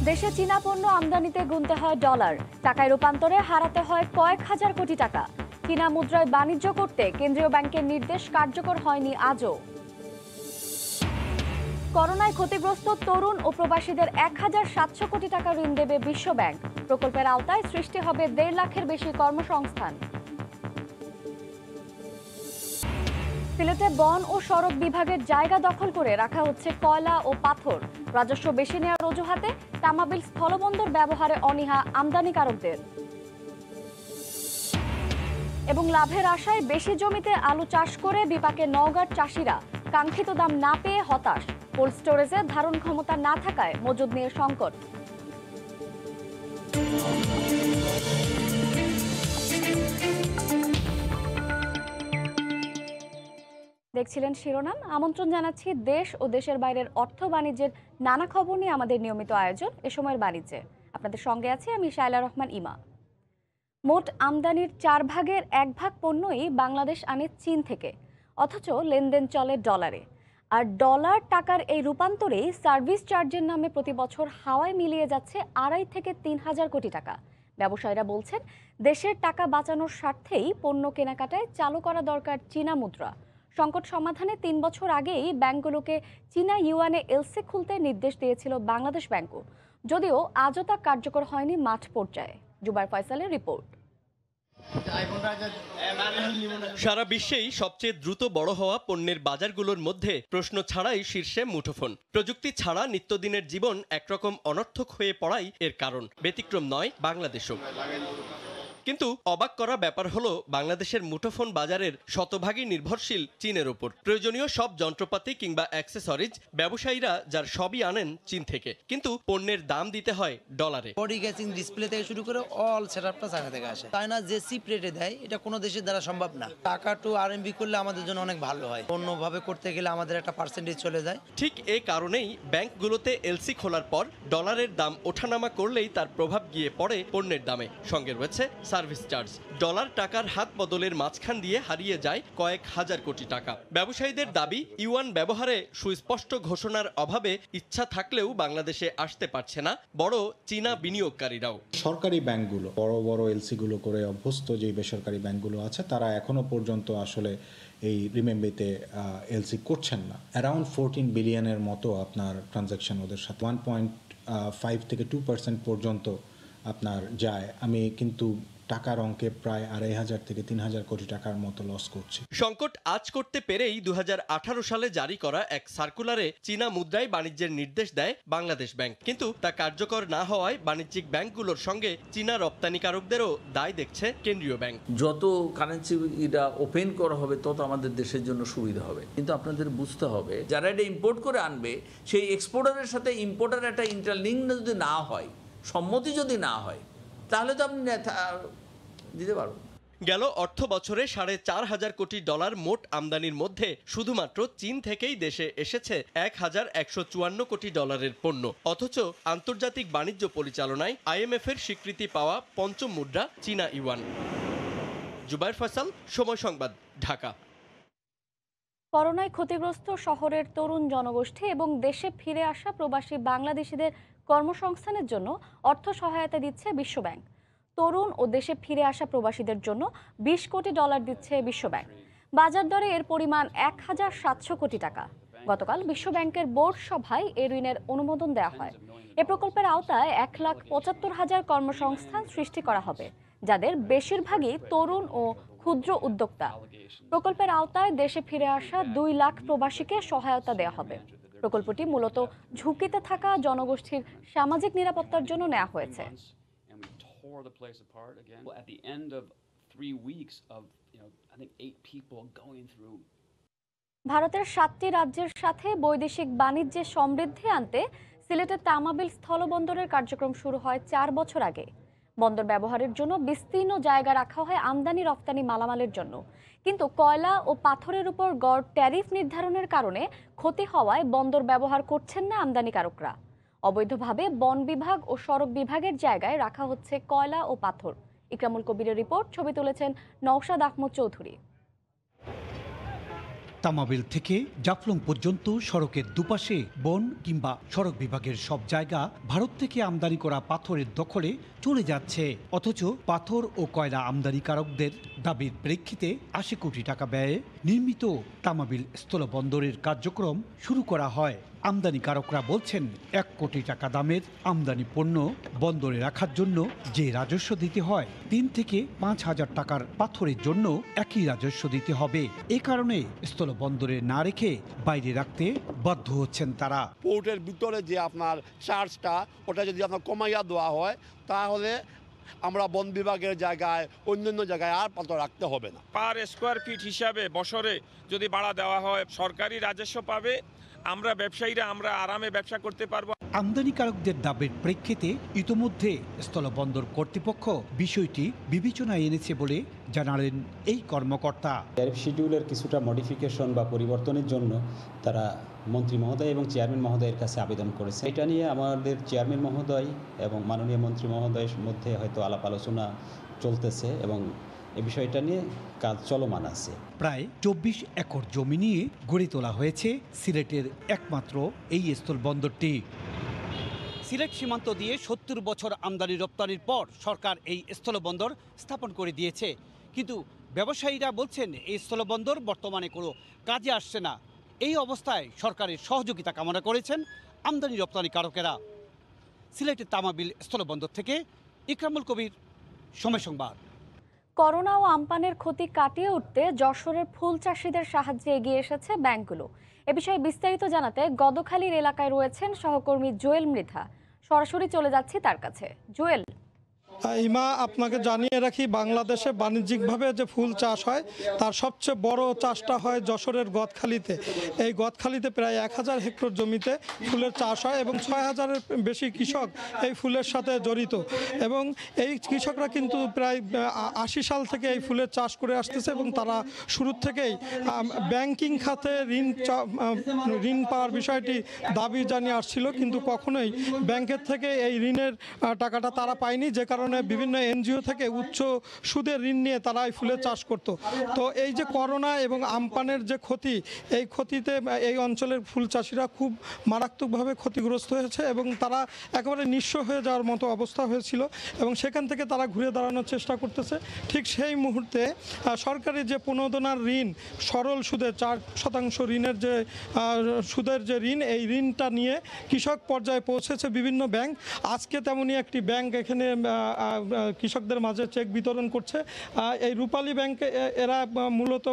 দেশে চীনা পণ্য আমদানিতে গুনতে হয় ডলার, টাকায় রূপান্তরে হারাতে হয় কয়েক হাজার কোটি টাকা। চীনা মুদ্রায় বাণিজ্য করতে কেন্দ্রীয় ব্যাংকের নির্দেশ কার্যকর হয়নি আজও। করোনায় ক্ষতিগ্রস্ত তরুণ ও প্রবাসীদের ১,৭০০ কোটি টাকা ঋণ দেবে বিশ্বব্যাংক। প্রকল্পের আওতায় সৃষ্টি হবে ১.৫ লাখের বেশি কর্মসংস্থান। সিলেটে বন ও সড়ক বিভাগের জায়গা দখল করে রাখা হচ্ছে কয়লা ও পাথর। রাজস্ব বেশি নেওয়ার অজুহাতে তামাবিল স্থলবন্দর ব্যবহারে অনীহা আমদানিকারকদের। এবং লাভের আশায় বেশি জমিতে আলু চাষ করে বিপাকে নওগাঁর চাষিরা। কাঙ্ক্ষিত দাম না পেয়ে হতাশ। কোল্ড স্টোরেজে ধারণ ক্ষমতা না থাকায় মজুদ নিয়ে সংকট। দেখছিলেন শিরোনাম। আমন্ত্রণ জানাচ্ছি দেশ ও দেশের বাইরের অর্থ বাণিজ্যের নানা খবর নিয়ে আমাদের নিয়মিত আয়োজন এ সময়ের বাণিজ্যে। আপনাদের সঙ্গে আছি আমি শায়লা রহমান ইমা। মোট আমদানির 4 ভাগের 1 ভাগ পণ্যই বাংলাদেশ আনে চীন থেকে, অথচ লেনদেন চলে ডলারে। আর ডলার টাকার এই রূপান্তরেই সার্ভিস চার্জের নামে প্রতি বছর হাওয়ায় মিলিয়ে যাচ্ছে 2.5 থেকে 3 হাজার কোটি টাকা। ব্যবসায়ীরা বলছেন, দেশের টাকা বাঁচানোর স্বার্থেই পণ্য কেনাকাটায় চালু করা দরকার চীনা মুদ্রা। সংকট সমাধানে 3 বছর আগেই ব্যাংকগুলোকে চীনা ইউয়ানে এলসি খুলতে নির্দেশ দিয়েছিল বাংলাদেশ ব্যাংকও, যদিও আজও তা কার্যকর হয়নি মাঠ পর্যায়ে। জুবায়ের ফয়সালের রিপোর্ট। সারা বিশ্বেই সবচেয়ে দ্রুত বড় হওয়া পণ্যের বাজারগুলোর মধ্যে প্রশ্ন ছাড়াই শীর্ষে মুঠোফোন। প্রযুক্তি ছাড়া নিত্যদিনের জীবন একরকম অনর্থক হয়ে পড়াই এর কারণ। ব্যতিক্রম নয় বাংলাদেশও। কিন্তু অবাক করা ব্যাপার হলো, বাংলাদেশের মুঠোফোন বাজারের শতভাগই নির্ভরশীল চীনের ওপর। প্রয়োজনীয় সব যন্ত্রপাতি কিংবা অ্যাক্সেসরিজ ব্যবসায়ীরা যার সবই আনেন চীন থেকে, কিন্তু পণ্যের দাম দিতে হয় ডলারে। বডি ক্যাচিং ডিসপ্লে থেকে শুরু করে অল সেটআপটা চায়না থেকে আসে। চায়না যে চিপ রেটে দেয় এটা কোনো দেশের দ্বারা সম্ভব না। টাকা টু আরএমবি করলে আমাদের জন্য অনেক ভালো হয়, অন্যভাবে করতে গেলে আমাদের একটা পার্সেন্টেজ চলে যায়। ঠিক এই কারণেই ব্যাংকগুলোতে এলসি খোলার পর ডলারের দাম ওঠানামা করলেই তার প্রভাব গিয়ে পড়ে পণ্যের দামে। সঙ্গে রয়েছে সার্ভিস চার্জ। ডলার টাকার হাত বদলের মাঝখান দিয়ে হারিয়ে যায় কয়েক হাজার কোটি টাকা। ব্যবসায়ীদের দাবি, ইউয়ান ব্যবহারে সুস্পষ্ট ঘোষণার অভাবে ইচ্ছা থাকলেও বাংলাদেশে আসতে পারছে না বড় চীনা বিনিয়োগকারীরাও। সরকারি ব্যাংকগুলো বড় বড় এলসি গুলো করে অভ্যস্ত যে বেসরকারি ব্যাংকগুলো আছে, তারা এখনো পর্যন্ত আসলে এই রিমেম্বিতে এলসি করছেন না। অ্যারাউন্ড 14 বিলিয়নের মতো আপনার ট্রানজাকশন ওদের সাথে 1.5 থেকে 2% পর্যন্ত আপনার যায়। আমি কিন্তু টাকার অঙ্কে প্রায় 2,500 থেকে 3,000 কোটি টাকার মতো লস করছি। সংকট আজ করতে পেরেই 2018 সালে জারি করা এক সার্কুলারে চীনা মুদ্রায় বাণিজ্যের নির্দেশ দেয় বাংলাদেশ ব্যাংক। কিন্তু তা কার্যকর না হওয়ায় বাণিজ্যিক ব্যাংকগুলোর সঙ্গে চীনা রপ্তানিকারকদেরও দায় দেখছে কেন্দ্রীয় ব্যাংক। যত কারেন্সিটা ওপেন করা হবে তত আমাদের দেশের জন্য সুবিধা হবে, কিন্তু আপনাদের বুঝতে হবে যারা এটা ইম্পোর্ট করে আনবে সেই এক্সপোর্টারের সাথে ইম্পোর্টার একটা ইন্টারলিঙ্ক যদি না হয়, সম্মতি যদি না হয়, তাহলে তো আপনি দিতে পারবেন। গেল অর্থ বছরে 4.5 কোটি ডলার মোট আমদানির মধ্যে শুধুমাত্র চীন থেকেই দেশে এসেছে 1,154 কোটি ডলারের পণ্য। অথচ আন্তর্জাতিক বাণিজ্য পরিচালনায় IMF এর স্বীকৃতি পাওয়া পঞ্চম মুদ্রা চীনা ইউয়ান। জুবায়ের ফয়সাল, সময় সংবাদ, ঢাকা। করোনায় ক্ষতিগ্রস্ত শহরের তরুণ জনগোষ্ঠী এবং দেশে ফিরে আসা প্রবাসী বাংলাদেশিদের কর্মসংস্থানের জন্য অর্থ সহায়তা দিচ্ছে বিশ্বব্যাংক। তরুণ ও দেশে ফিরে আসা প্রবাসীদের জন্য 20 কোটি ডলার দিচ্ছে বিশ্বব্যাংক। বাজার দরে এর পরিমাণ 1,700 কোটি টাকা। গতকাল বিশ্বব্যাংকের বোর্ড সভায় এ ঋণের অনুমোদন দেওয়া হয়। এ প্রকল্পের আওতায় 1,75,000 কর্মসংস্থান সৃষ্টি করা হবে, যাদের বেশিরভাগই তরুণ ও ক্ষুদ্র উদ্যোক্তা। প্রকল্পের আওতায় দেশে ফিরে আসা 2 লাখ প্রবাসীকে সহায়তা দেওয়া হবে। প্রকল্পটি মূলত ঝুঁকিতে থাকা জনগোষ্ঠীর সামাজিক নিরাপত্তার জন্য নেওয়া হয়েছে। ভারতের 7টি রাজ্যের সাথে বৈদেশিক বাণিজ্যে সমৃদ্ধি আনতে সিলেটের তামাবিল স্থলবন্দরের কার্যক্রম শুরু হয় 4 বছর আগে। বন্দর ব্যবহারের জন্য বিস্তীর্ণ জায়গা রাখা হয় আমদানি রপ্তানি মালামালের জন্য, কিন্তু কয়লা ও পাথরের উপর গড় ট্যারিফ নির্ধারণের কারণে ক্ষতি হওয়ায় বন্দর ব্যবহার করছেন না আমদানিকারকরা। অবৈধভাবে বন বিভাগ ও সড়ক বিভাগের জায়গায় রাখা হচ্ছে কয়লা ও পাথর। ইকরামুল কবিরের রিপোর্ট, ছবি তুলেছেন নওশাদ আহমদ চৌধুরী। তামাবিল থেকে জাফলং পর্যন্ত সড়কের দুপাশে বন কিংবা সড়ক বিভাগের সব জায়গা ভারত থেকে আমদানি করা পাথরের দখলে চলে যাচ্ছে। অথচ পাথর ও কয়লা আমদানিকারকদের দাবির প্রেক্ষিতে ৮০ কোটি টাকা ব্যয়ে নির্মিত তামাবিল স্থলবন্দরের কার্যক্রম শুরু করা হয়। আমদানিকারকরা বলছেন ১ কোটি টাকা দামের আমদানি পণ্য বন্দরে রাখার জন্য যে রাজস্ব দিতে হয় ৩ থেকে ৫,০০০ টাকার পাথরের জন্য একই রাজস্ব দিতে হবে। এ কারণে স্থলবন্দরে না রেখে বাইরে রাখতে বাধ্য হচ্ছেন তারা। পোর্টের ভিতরে যে আপনার চার্জটা ওটা যদি আপনার কমাইয়া দেওয়া হয় তাহলে আমরা বন বিভাগের জায়গায় অন্যান্য জায়গায় আর পাথর রাখতে হবে না। পার স্কোয়ার ফিট হিসাবে বছরে যদি ভাড়া দেওয়া হয় সরকারি রাজস্ব পাবে, আমরা ব্যবসায়ীরা আমরা আরামে ব্যবসা করতে পারবো। আমদানিকারকদের দাবির প্রেক্ষিতে ইতোমধ্যে স্থলবন্দর কর্তৃপক্ষ বিষয়টি বিবেচনায় এনেছে বলে জানালেন এই কর্মকর্তা। ট্যারিফ শিডিউলের কিছুটা মডিফিকেশন বা পরিবর্তনের জন্য তারা মন্ত্রী মহোদয় এবং চেয়ারম্যান মহোদয়ের কাছে আবেদন করেছে। এটা নিয়ে আমাদের চেয়ারম্যান মহোদয় এবং মাননীয় মন্ত্রী মহোদয়ের মধ্যে হয়তো আলাপ আলোচনা চলতেছে এবং এই বিষয়টা নিয়ে কাজ চলমান আছে। প্রায় ২৪ একর জমি নিয়ে গড়ে তোলা হয়েছে সিলেটের একমাত্র এই স্থলবন্দরটি। সিলেট সীমান্ত দিয়ে ৭০ বছর আমদানি রপ্তানির পর সরকার এই স্থলবন্দর স্থাপন করে দিয়েছে, কিন্তু ব্যবসায়ীরা বলছেন এই স্থলবন্দর বর্তমানে কোনো কাজে আসছে না। এই অবস্থায় সরকারের সহযোগিতা কামনা করেছেন আমদানি রপ্তানিকারকেরা। সিলেটের তামাবিল স্থলবন্দর থেকে ইকরামুল কবির, সময় সংবাদ। করোনা ও আমপানের ক্ষতি কাটিয়ে উঠতে যশোরের ফুল চাষিদের সাহায্যে এগিয়ে এসেছে ব্যাংকগুলো। এ বিষয়ে বিস্তারিত জানাতে গদখালির এলাকায় রয়েছেন সহকর্মী জুয়েল মৃধা। সরাসরি চলে যাচ্ছি তার কাছে। জুয়েল। ইমা, আপনাকে জানিয়ে রাখি, বাংলাদেশে বাণিজ্যিকভাবে যে ফুল চাষ হয় তার সবচেয়ে বড় চাষটা হয় যশোরের গদখালিতে। এই গদখালিতে প্রায় ১,০০০ হেক্টর জমিতে ফুলের চাষ হয় এবং ৬,০০০-এর বেশি কৃষক এই ফুলের সাথে জড়িত। এবং এই কৃষকরা কিন্তু প্রায় ৮০ সাল থেকে এই ফুলের চাষ করে আসতেছে এবং তারা শুরু থেকেই ব্যাংকিং খাতে ঋণ পাওয়ার বিষয়টি দাবি জানিয়ে আসছিল, কিন্তু কখনোই ব্যাংকের থেকে এই ঋণের টাকাটা তারা পায়নি, যে কারণে বিভিন্ন এনজিও থেকে উচ্চ সুদের ঋণ নিয়ে তারা এই ফুলের চাষ করত। তো এই যে করোনা এবং আমপানের যে ক্ষতি, এই ক্ষতিতে এই অঞ্চলের ফুল চাষিরা খুব মারাত্মকভাবে ক্ষতিগ্রস্ত হয়েছে এবং তারা একেবারে নিঃস্ব হয়ে যাওয়ার মতো অবস্থা হয়েছিল এবং সেখান থেকে তারা ঘুরে দাঁড়ানোর চেষ্টা করতেছে। ঠিক সেই মুহূর্তে সরকারি যে প্রণোদনার ঋণ, সরল সুদে 4% ঋণের যে সুদের যে ঋণ, এই ঋণটা নিয়ে কৃষক পর্যায়ে পৌঁছেছে বিভিন্ন ব্যাংক। আজকে তেমনই একটি ব্যাংক এখানে কৃষকদের মাঝে চেক বিতরণ করছে। এই রূপালী ব্যাংকে এরা মূলত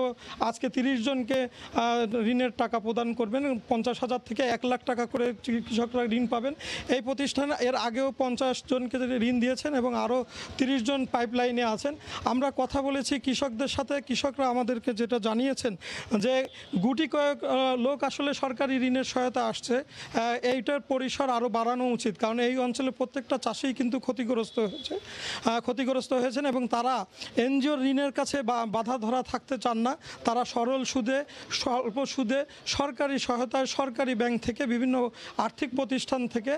আজকে 30 জনকে ঋণের টাকা প্রদান করবেন। 50,000 থেকে 1 লাখ টাকা করে কৃষকরা ঋণ পাবেন। এই প্রতিষ্ঠান এর আগেও 50 জনকে ঋণ দিয়েছেন এবং আরও 30 জন পাইপলাইনে আছেন। আমরা কথা বলেছি কৃষকদের সাথে, কৃষকরা আমাদেরকে যেটা জানিয়েছেন যে গুটি কয়েক লোক আসলে সরকারি ঋণের সহায়তা আসছে, এইটার পরিসর আরও বাড়ানো উচিত, কারণ এই অঞ্চলে প্রত্যেকটা চাষিই কিন্তু ক্ষতিগ্রস্ত হয়েছেন এবং তারা এনজিওর ঋণের কাছে বাধা ধরা থাকতে চান না। তারা সরল সুদে, স্বল্প সুদে, সরকারি সহায়তায় সরকারি ব্যাংক থেকে, বিভিন্ন আর্থিক প্রতিষ্ঠান থেকে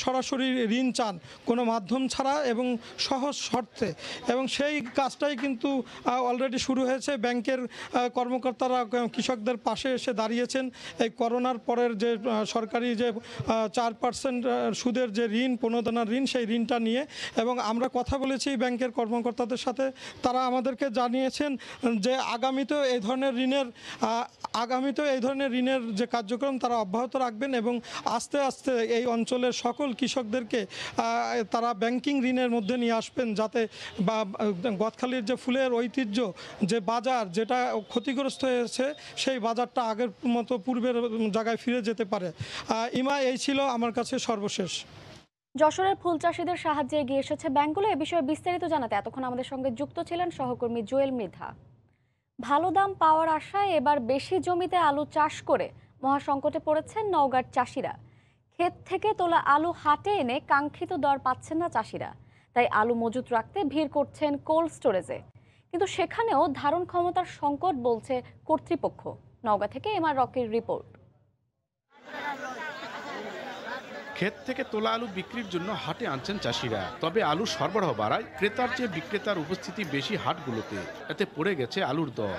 সরাসরি ঋণ চান, কোনো মাধ্যম ছাড়া এবং সহজ শর্তে। এবং সেই কাজটাই কিন্তু অলরেডি শুরু হয়েছে। ব্যাংকের কর্মকর্তারা কৃষকদের পাশে এসে দাঁড়িয়েছেন এই করোনার পরের যে সরকারি যে 4% সুদের যে ঋণ, প্রণোদনার ঋণ, সেই ঋণটা নিয়ে। এবং আমরা কথা বলেছি ব্যাংকের কর্মকর্তাদের সাথে, তারা আমাদেরকে জানিয়েছেন যে আগামীতেও এই ধরনের ঋণের যে কার্যক্রম তারা অব্যাহত রাখবেন এবং আস্তে আস্তে এই অঞ্চলের সকল কৃষকদেরকে তারা ব্যাংকিং ঋণের মধ্যে নিয়ে আসবেন, যাতে গদখালির যে ফুলের ঐতিহ্য, যে বাজার যেটা ক্ষতিগ্রস্ত হয়েছে, সেই বাজারটা আগের মতো পূর্বের জায়গায় ফিরে যেতে পারে। ইমা, এই ছিল আমার কাছে সর্বশেষ। যশোরের ফুল চাষিদের সাহায্যে এগিয়ে এসেছে ব্যাংকগুলো। এ বিষয়ে বিস্তারিত জানাতে এতক্ষণ আমাদের সঙ্গে যুক্ত ছিলেন সহকর্মী জুয়েল মৃধা। ভালো দাম পাওয়ার আশায় এবার বেশি জমিতে আলু চাষ করে মহাসংকটে পড়েছেন নওগাঁর চাষিরা। ক্ষেত থেকে তোলা আলু হাটে এনে কাঙ্ক্ষিত দর পাচ্ছেন না চাষিরা, তাই আলু মজুত রাখতে ভিড় করছেন কোল্ড স্টোরেজে, কিন্তু সেখানেও ধারণ ক্ষমতার সংকট বলছে কর্তৃপক্ষ। নওগাঁ থেকে এমআর রকির রিপোর্ট। ক্ষেত থেকে তোলা আলু বিক্রির জন্য হাটে আনছেন চাষিরা, তবে আলু সরবরাহ বাড়ায় ক্রেতার চেয়ে বিক্রেতার উপস্থিতি বেশি হাটগুলোতে, এতে পড়ে গেছে আলুর দর।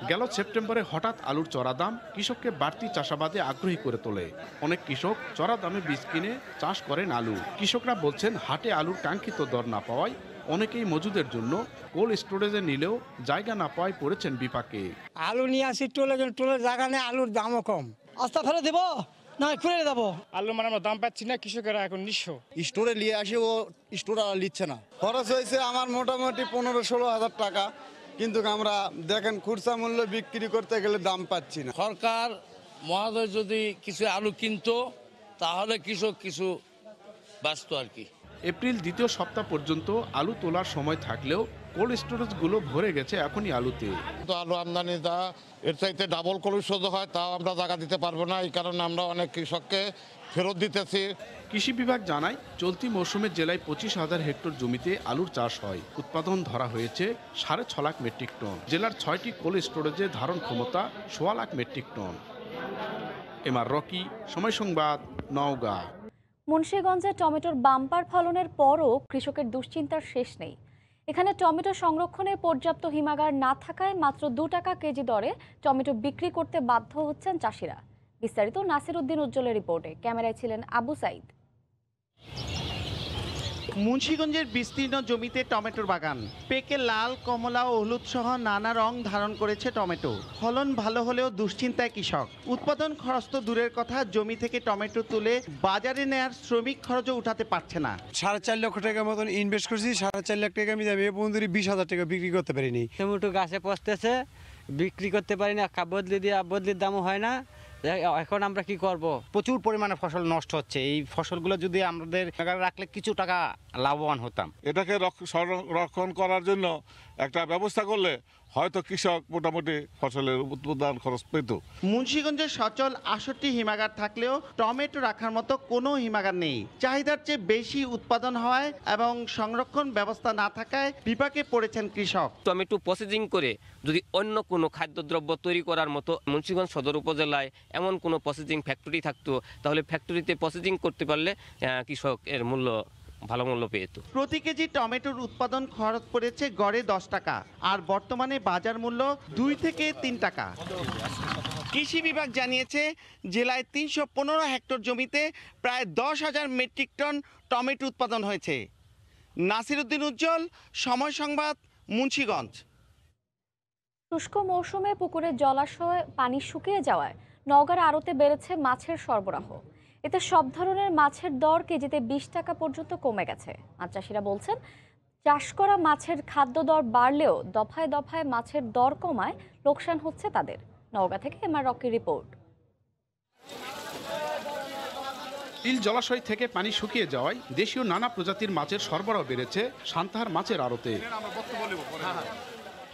গেল সেপ্টেম্বরে হঠাৎ আলুর চড়া দাম কৃষককে বাড়তি চাষাবাদে আগ্রহী করে তোলে। অনেক কৃষক চড়া দামে বীজ কিনে চাষ করেন আলু। কৃষকরা বলছেন হাটে আলুর কাঙ্ক্ষিত দর না পাওয়ায় অনেকেই মজুদের জন্য কোল্ড স্টোরেজে নিলেও জায়গা না পাওয়ায় পড়েছেন বিপাকে। আলু নিয়ে আসি টোলের জায়গা নেই, আলুর দামও কম। আস্তা ফেলে দেবো না খুলে দেবো। আলু মানে আমরা দাম পাচ্ছি না, কৃষকেরা এখন নিঃস্ব। স্টোরে নিয়ে আসে, ও স্টোর নিচ্ছে না। খরচ হয়েছে আমার মোটামুটি 15-16 হাজার টাকা, কিন্তু আমরা দেখেন খুচরা মূল্য বিক্রি করতে গেলে দাম পাচ্ছি না। সরকার মহোদয় যদি কিছু আলু কিনতো তাহলে কৃষক কিছু বাঁচত আর কি। এপ্রিল দ্বিতীয় সপ্তাহ পর্যন্ত আলু তোলার সময় থাকলেও কোল্ড স্টোরেজগুলো ভরে গেছে এখনই আলুতে। আলু আমদানি যা এর চাইতে ডাবল কোল্ড স্টোরেজ হয়, তাও আমরা জায়গা দিতে পারবো না। এই কারণে আমরা অনেক কৃষককে ফেরত দিতেছি। কৃষি বিভাগ জানায় চলতি মৌসুমে জেলায় 25,000 হেক্টর জমিতে আলুর চাষ হয়। উৎপাদন ধরা হয়েছে 6.5 লাখ মেট্রিক টন। জেলার 6টি কোল্ড স্টোরেজে ধারণ ক্ষমতা 1.25 lakh metric ton. MR Rocky, Somoy Sangbad, Naogaon. মুন্সিগঞ্জে টমেটোর বাম্পার ফলনের পরও কৃষকের দুশ্চিন্তার শেষ নেই। এখানে টমেটো সংরক্ষণে পর্যাপ্ত হিমাগার না থাকায় মাত্র 2 টাকা কেজি দরে টমেটো বিক্রি করতে বাধ্য হচ্ছেন চাষিরা। বিস্তারিত নাসির উদ্দিন উজ্জ্বলের রিপোর্টে। ক্যামেরায় ছিলেন আবু সাইদ। মুন্সিগঞ্জের বিস্তীর্ণ জমিতে টমেটোর বাগান। পেকে লাল, কমলা ও হলুদ সহ নানা রং ধারণ করেছে টমেটো। ফলন ভালো হলেও দুশ্চিন্তায় কৃষক। উৎপাদন খরচ তো দূরের কথা, জমি থেকে টমেটো তুলে বাজারে নেয়ার শ্রমিক খরচও উঠাতে পারছে না। 4.5 লক্ষ টাকার মতন ইনভেস্ট করছি, 4.5 লাখ টাকা আমি এ পর্যন্ত 20,000 টাকা বিক্রি করতে পারিনি। টমেটো গাছে পচতেছে, বিক্রি করতে পারি না, বদলির দামও হয় না। এখন আমরা কি করব? প্রচুর পরিমাণে ফসল নষ্ট হচ্ছে। এই ফসলগুলো যদি আমাদের রাখলে কিছু টাকা লাভবান হতাম। এটাকে সংরক্ষণ করার জন্য একটা ব্যবস্থা করলে হয়তো কৃষক মোটামুটি ফসলের উৎপাদন খরচ পেত। মুন্সিগঞ্জের সচল 68 হিমাগার থাকলেও টমেটো রাখার মতো কোনো হিমাগার নেই। চাহিদার চেয়ে বেশি উৎপাদন হয় এবং সংরক্ষণ ব্যবস্থা না থাকায় বিপাকে পড়েছেন কৃষক। টমেটো প্রসেসিং করে যদি অন্য কোনো খাদ্যদ্রব্য তৈরি করার মতো মুন্সিগঞ্জ সদর উপজেলায় এমন কোনো প্রসেসিং ফ্যাক্টরি থাকতো, তাহলে ফ্যাক্টরিতে প্রসেসিং করতে পারলে কৃষক এর ভালো মূল্য পেত। প্রতি কেজি টমেটোর উৎপাদন খরচ পড়েছে গড়ে 10 টাকা, আর বর্তমানে বাজার মূল্য 2 থেকে 3 টাকা। কৃষি বিভাগ জানিয়েছে জেলায় 315 হেক্টর জমিতে প্রায় 10,000 মেট্রিক টন টমেটো উৎপাদন হয়েছে। নাসির উদ্দিন উজ্জ্বল, সময় সংবাদ, মুন্সিগঞ্জ। শুষ্ক মৌসুমে পুকুরের জলাশয়ে পানি শুকিয়ে যাওয়ায় নওগাঁর আড়তে বেড়েছে মাছের সরবরাহ। এতে সব ধরনের মাছের দর কেজিতে 20 টাকা পর্যন্ত কমে গেছে। মাছ চাষিরা বলছেন, চাষ করা মাছের খাদ্য দর বাড়লেও দফায় দফায় মাছের দর কমায় লোকসান হচ্ছে তাদের। নওগাঁ থেকে এমআর রকির রিপোর্ট। তিল জলাশয় থেকে পানি শুকিয়ে যাওয়ায় দেশীয় নানা প্রজাতির মাছের সরবরাহ বেড়েছে সান্তাহার মাছের আড়তে।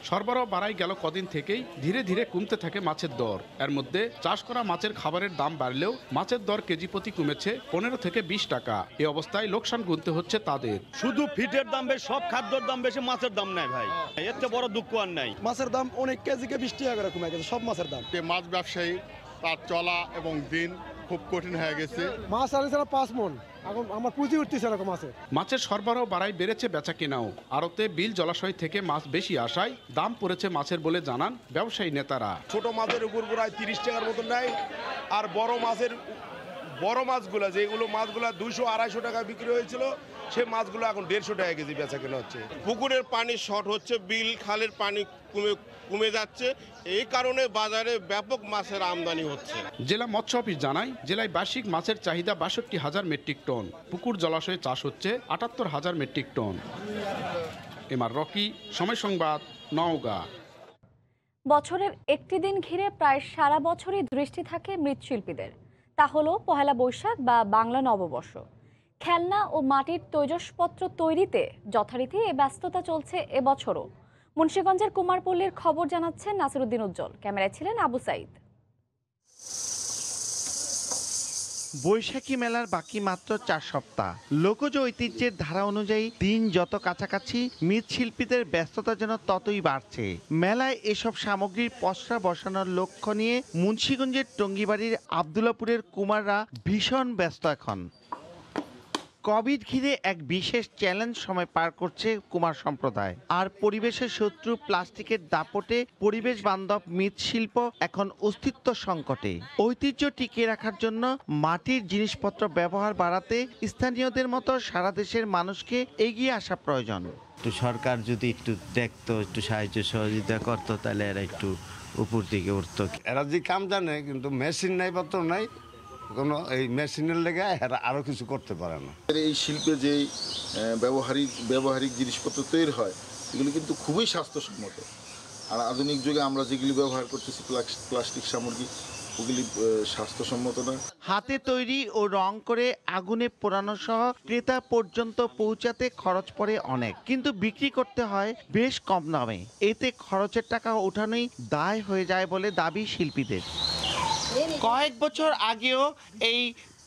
সরবরাহ বাড়াই গেল কদিন থেকেই ধীরে ধীরে কমতে থাকে মাছের দর। এর মধ্যে চাষ করা মাছের খাবারের দাম বাড়লেও মাছের দর কেজি প্রতি কমেছে 15 থেকে 20 টাকা। এ অবস্থায় লোকসান গুনতে হচ্ছে তাদের। শুধু ফিটের দাম বেশি, সব খাদ্যের দাম বেশি, মাছের দাম নাই ভাই। এর চেয়ে বড় দুঃখ আর নাই। মাছের দাম অনেক কেজিকে 20 টাকা করে কমে গেছে সব মাছের দাম। মাছ ব্যবসায়ী তার চলা এবং দিন খুব কঠিন হয়ে গেছে। মাছ আনছে 5 মণ, এখন আমার পুঁজি উঠতেছে এরকম আছে। মাছের সরবরাহ বাড়াই বেড়েছে বেচা কেনাও। আড়তে বিল জলাশয় থেকে মাছ বেশি আসায় দাম পড়েছে মাছের বলে জানান ব্যবসায়ী নেতারা। ছোট মাছের উপর প্রায় 30 টাকার মতন নেয়, আর বড় মাছগুলো যেগুলো মাছগুলো 200-250 টাকা বিক্রি হয়েছিল, সে মাছগুলো এখন 150 টাকা কেজি বেচা কেনা হচ্ছে। পুকুরের পানি শর্ট হচ্ছে, বিল খালের পানি কমে যাচ্ছে, এই কারণে বাজারে ব্যাপক মাছের আমদানি হচ্ছে। জেলা মৎস্য অফিস জানায় জেলায় বার্ষিক মাছের চাহিদা 62,000 মেট্রিক টন। পুকুর জলাশয়ে চাষ হচ্ছে 78,000 metric ton. MR Rocky, Somoy Sangbad, Naogaon. বছরের একটি দিন ঘিরে প্রায় সারা বছরই দৃষ্টি থাকে মৃৎশিল্পীদের। তা হলো পহেলা বৈশাখ বা বাংলা নববর্ষ। খেলনা ও মাটির তৈজসপত্র তৈরিতে যথারীতি এ ব্যস্ততা চলছে এবছরও। মুন্সিগঞ্জের কুমারপল্লীর খবর জানাচ্ছেন নাসির উদ্দিন উজ্জ্বল। ক্যামেরায় ছিলেন আবু সাইদ। বৈশাখী মেলার বাকি মাত্র 4 সপ্তাহ। লোকজ ঐতিহ্যের ধারা অনুযায়ী দিন যত কাছাকাছি মৃৎশিল্পীদের ব্যস্ততা যেন ততই বাড়ছে। মেলায় এসব সামগ্রীর পসরা বসানোর লক্ষ্য নিয়ে মুন্সিগঞ্জের টঙ্গিবাড়ির আবদুল্লাপুরের কুমাররা ভীষণ ব্যস্ত এখন। কোভিড ঘিরে এক বিশেষ চ্যালেঞ্জ সময় পার করছে কুমার সম্প্রদায়। আর পরিবেশের শত্রু প্লাস্টিকের দাপটে পরিবেশ বান্ধব মৃৎশিল্প এখন অস্তিত্ব সংকটে। ঐতিহ্য টিকিয়ে রাখার জন্য মাটির জিনিসপত্র ব্যবহার বাড়াতে স্থানীয়দের মতো সারা দেশের মানুষকে এগিয়ে আসা প্রয়োজন। একটু সরকার যদি একটু দেখতো, একটু সাহায্য সহযোগিতা করতো, তাহলে এরা একটু উপর দিকে উঠতো। এরা যে কাম জানে কিন্তু মেশিন নাই, পত্র নাই, কোনো এই মেশিনের লেগে এরা আরও কিছু করতে পারে না। এই শিল্পে যে ব্যবহারিক জিনিসপত্র তৈরি হয় এগুলি কিন্তু খুবই স্বাস্থ্যসম্মত। আর আধুনিক যুগে আমরা যেগুলি ব্যবহার করতেছি প্লাস্টিক সামগ্রী, ওগুলি স্বাস্থ্যসম্মত না। হাতে তৈরি ও রং করে আগুনে পোড়ানো সহ ক্রেতা পর্যন্ত পৌঁছাতে খরচ পড়ে অনেক, কিন্তু বিক্রি করতে হয় বেশ কম দামে। এতে খরচের টাকা ওঠানোই দায় হয়ে যায় বলে দাবি শিল্পীদের। কয়েক বছর আগেও এই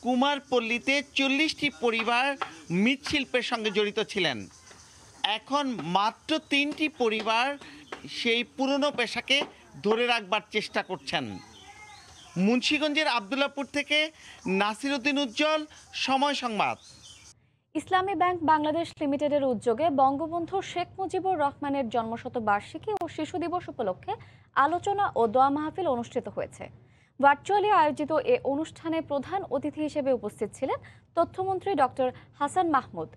কুমারপল্লীতে 40টি পরিবার মৃৎশিল্পের সঙ্গে জড়িত ছিলেন। এখন মাত্র 3টি পরিবার সেই পুরনো পেশাকে ধরে রাখবার চেষ্টা করছেন। মুন্সিগঞ্জের আব্দুল্লাহপুর থেকে নাসির উদ্দিন উজ্জ্বল, সময় সংবাদ। ইসলামী ব্যাংক বাংলাদেশ লিমিটেডের উদ্যোগে বঙ্গবন্ধু শেখ মুজিবুর রহমানের জন্মশতবার্ষিকী ও শিশু দিবস উপলক্ষে আলোচনা ও দোয়া মাহফিল অনুষ্ঠিত হয়েছে। ভার্চুয়ালি আয়োজিত এ অনুষ্ঠানে প্রধান অতিথি হিসেবে উপস্থিত ছিলেন তথ্যমন্ত্রী ডক্টর হাসান মাহমুদ।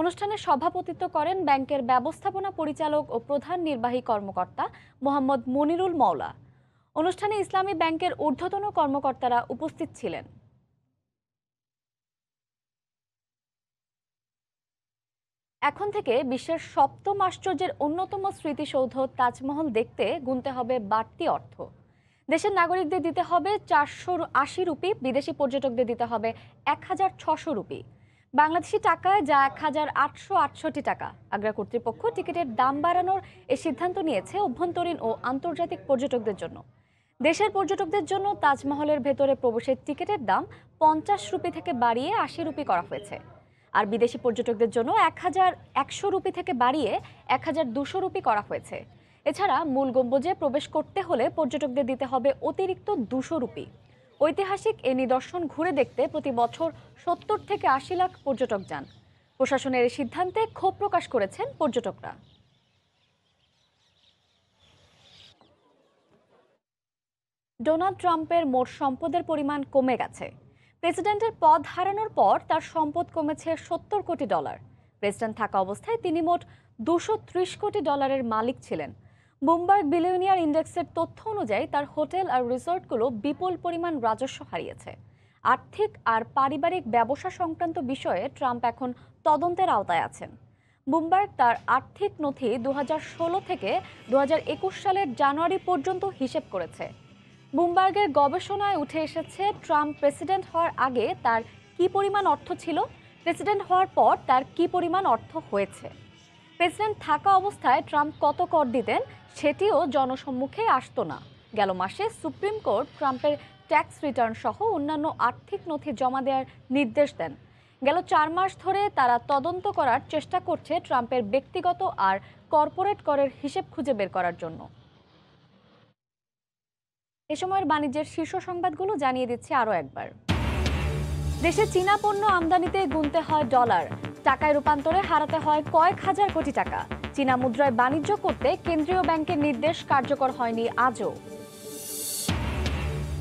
অনুষ্ঠানে সভাপতিত্ব করেন ব্যাংকের ব্যবস্থাপনা পরিচালক ও প্রধান নির্বাহী কর্মকর্তা মোহাম্মদ মনিরুল মওলা। অনুষ্ঠানে ইসলামী ব্যাংকের ঊর্ধ্বতন কর্মকর্তারা উপস্থিত ছিলেন। এখন থেকে বিশ্বের 7ম আশ্চর্যের অন্যতম স্মৃতিসৌধ তাজমহল দেখতে গুনতে হবে বাড়তি অর্থ। দেশের নাগরিকদের দিতে হবে 480 রুপি, বিদেশি পর্যটকদের দিতে হবে 1600 রুপি। বাংলাদেশি টাকায় যা 1868 টাকা। আগ্রা কর্তৃপক্ষ টিকিটের দাম বাড়ানোর এই সিদ্ধান্ত নিয়েছে অভ্যন্তরীণ ও আন্তর্জাতিক পর্যটকদের জন্য। দেশের পর্যটকদের জন্য তাজমহলের ভেতরে প্রবেশের টিকিটের দাম 50 রুপি থেকে বাড়িয়ে 80 রুপি করা হয়েছে। আর বিদেশি পর্যটকদের জন্য 1100 রুপি থেকে বাড়িয়ে 1200 রুপি করা হয়েছে। এছাড়া মূল গম্বুজে প্রবেশ করতে হলে পর্যটকদের দিতে হবে অতিরিক্ত 200 রুপি। ঐতিহাসিক এই নিদর্শন ঘুরে দেখতে প্রতি বছর 70 থেকে 80 লাখ পর্যটক যান। প্রশাসনের এই সিদ্ধান্তে ক্ষোভ প্রকাশ করেছেন পর্যটকরা। ডোনাল্ড ট্রাম্পের মোট সম্পদের পরিমাণ কমে গেছে। প্রেসিডেন্টের পদ হারানোর পর তার সম্পদ কমেছে $70 কোটি। প্রেসিডেন্ট থাকা অবস্থায় তিনি মোট $230 কোটি মালিক ছিলেন। ব্লুমবার্গ বিলিয়নিয়ার ইন্ডেক্সের তথ্য অনুযায়ী তার হোটেল আর রিসোর্টগুলো বিপুল পরিমাণ রাজস্ব হারিয়েছে। আর্থিক আর পারিবারিক ব্যবসা সংক্রান্ত বিষয়ে ট্রাম্প এখন তদন্তের আওতায় আছেন। ব্লুমবার্গ তার আর্থিক নথি 2016 থেকে 2021 সালের জানুয়ারি পর্যন্ত হিসেব করেছে। ব্লুমবার্গের গবেষণায় উঠে এসেছে ট্রাম্প প্রেসিডেন্ট হওয়ার আগে তার কী পরিমাণ অর্থ ছিল, প্রেসিডেন্ট হওয়ার পর তার কী পরিমাণ অর্থ হয়েছে। প্রেসিডেন্ট থাকা অবস্থায় ট্রাম্প কত কর দিতেন সেটিও জনসম্মুখে আসতো না। গেল মাসে সুপ্রিম কোর্ট ট্রাম্পের ট্যাক্স রিটার্ন সহ অন্যান্য আর্থিক নথি জমা দেওয়ার নির্দেশ দেন। গেল 4 মাস ধরে তারা তদন্ত করার চেষ্টা করছে ট্রাম্পের ব্যক্তিগত আর কর্পোরেট করের হিসেব খুঁজে বের করার জন্য। এ সময়ের বাণিজ্যের শীর্ষ সংবাদগুলো জানিয়ে দিচ্ছি আরও একবার। দেশে চীনা পণ্য আমদানিতে গুনতে হয় ডলার, টাকায় রূপান্তরে হারাতে হয় কয়েক হাজার কোটি টাকা। চীনা মুদ্রায় বাণিজ্য করতে কেন্দ্রীয় ব্যাংকের নির্দেশ কার্যকর হয়নি আজও।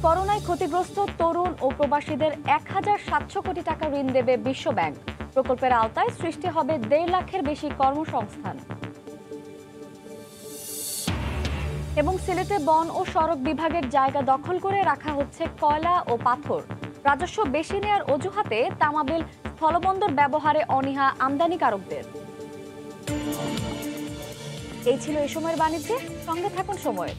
করোনায় ক্ষতিগ্রস্ত তরুণ ও প্রবাসীদের 1700 কোটি টাকা ঋণ দেবে বিশ্ব ব্যাংক। প্রকল্পের আওতায় সৃষ্টি হবে 1.5 লাখের বেশি কর্মসংস্থান। এবং সিলেটে বন ও সড়ক বিভাগের জায়গা দখল করে রাখা হচ্ছে কয়লা ও পাথর। রাজস্ব বেশি নেওয়ার অজুহাতে তামাবিল স্থলবন্দর ব্যবহারে অনীহা আমদানিকারকদের। এই ছিল এই সময়ের বাণিজ্যে। সঙ্গে থাকুন সময়ের।